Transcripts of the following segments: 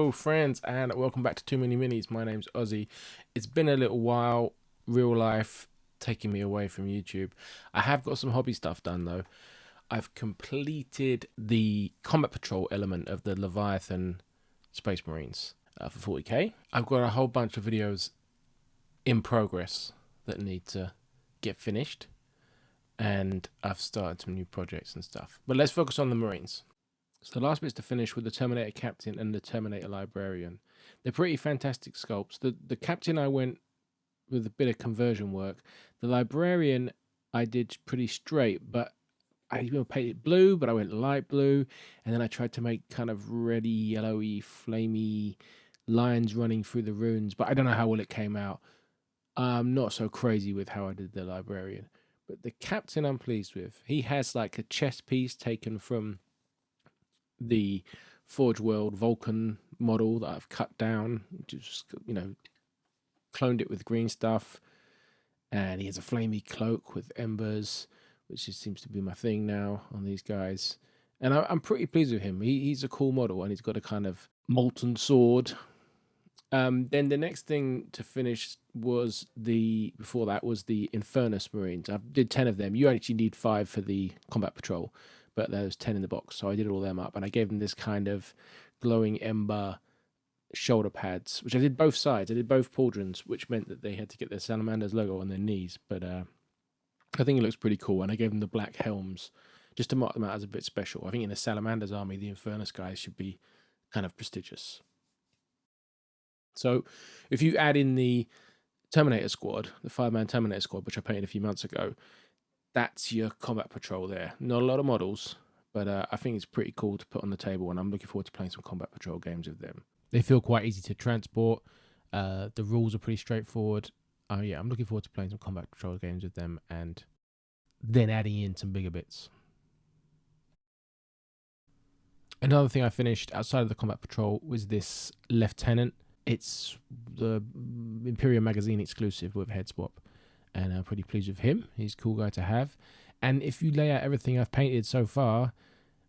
Hello friends and welcome back to Too Many Minis. My name's Ossie. It's been a little while, real life taking me away from YouTube. I have got some hobby stuff done though. I've completed the combat patrol element of the Leviathan Space Marines for 40k. I've got a whole bunch of videos in progress that need to get finished, and I've started some new projects and stuff. But let's focus on the Marines. So the last bit's to finish with the Terminator Captain and the Terminator Librarian. They're pretty fantastic sculpts. The Captain I went with a bit of conversion work. The Librarian I did pretty straight, but I painted blue, but I went light blue. And then I tried to make kind of reddy, yellowy, flamey lines running through the runes. But I don't know how well it came out. I'm not so crazy with how I did the Librarian. But the Captain I'm pleased with. He has like a chest piece taken from the Forge World Vulcan model that I've cut down, just, cloned it with green stuff. And he has a flamey cloak with embers, which seems to be my thing now on these guys. And I'm pretty pleased with him. He's a cool model, and he's got a kind of molten sword. Then the next thing to finish was before that was the Infernus Marines. I did 10 of them. You actually need 5 for the combat patrol, but there's 10 in the box, so I did all them up, and I gave them this kind of glowing ember shoulder pads, which I did both sides. I did both pauldrons, which meant that they had to get their Salamanders logo on their knees, but I think it looks pretty cool, and I gave them the black helms just to mark them out as a bit special. I think in the Salamanders army, the Infernus guys should be kind of prestigious. So if you add in the Terminator squad, the 5-man Terminator squad, which I painted a few months ago, that's your combat patrol there. Not a lot of models, but I think it's pretty cool to put on the table, and I'm looking forward to playing some combat patrol games with them. They feel quite easy to transport. The rules are pretty straightforward. Yeah, I'm looking forward to playing some combat patrol games with them, and then adding in some bigger bits. Another thing I finished outside of the combat patrol was this Lieutenant. It's the Imperial Magazine exclusive with head swap, and I'm pretty pleased with him. He's a cool guy to have. And if you lay out everything I've painted so far,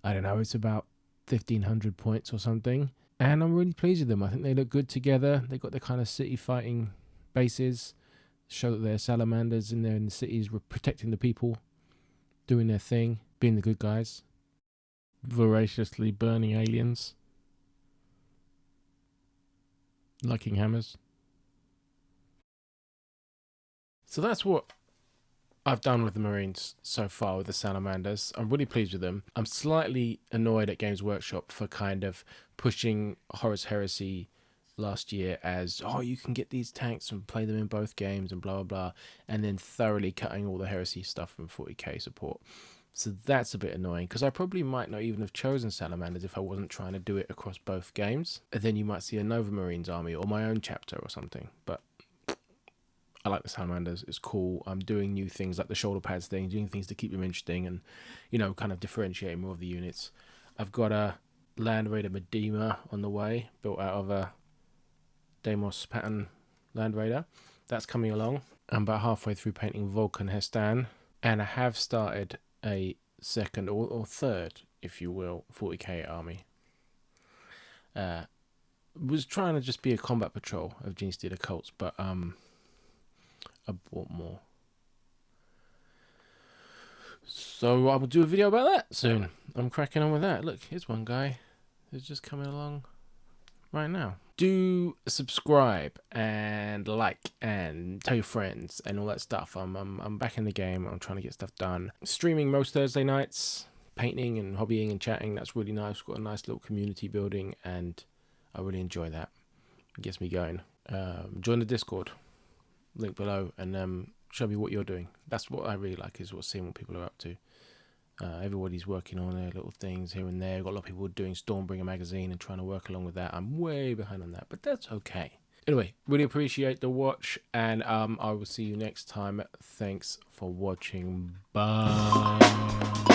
I don't know, it's about 1,500 points or something, and I'm really pleased with them. I think they look good together. They got the kind of city fighting bases, show that they're salamanders in there in the cities, protecting the people, doing their thing, being the good guys, voraciously burning aliens, liking hammers. So that's what I've done with the Marines so far with the Salamanders. I'm really pleased with them. I'm slightly annoyed at Games Workshop for kind of pushing Horus Heresy last year as, oh, you can get these tanks and play them in both games and blah, blah, blah, and then thoroughly cutting all the Heresy stuff from 40k support. So that's a bit annoying, because I probably might not even have chosen Salamanders if I wasn't trying to do it across both games. And then you might see a Nova Marines army or my own chapter or something. But I like the Salamanders. It's cool. I'm doing new things like the shoulder pads thing, doing things to keep them interesting and, kind of differentiating more of the units. I've got a Land Raider Medema on the way, built out of a Deimos pattern Land Raider. That's coming along. I'm about halfway through painting Vulcan Hestan, and I have started a second or third, if you will, 40k army. Was trying to just be a combat patrol of Gene Stealer cults, but I bought more. So I will do a video about that soon. I'm cracking on with that. Look, here's one guy who's just coming along right now. Do subscribe and like and tell your friends and all that stuff. I'm back in the game. I'm trying to get stuff done. Streaming most Thursday nights, painting and hobbying and chatting. That's really nice. Got a nice little community building, and I really enjoy that. It gets me going. Join the Discord, link below, and show me what you're doing. That's what I really like, is seeing what people are up to. Everybody's working on their little things here and there. Got a lot of people doing Stormbringer magazine and trying to work along with that. I'm way behind on that, but that's okay. Anyway, really appreciate the watch, and I will see you next time. Thanks for watching. Bye.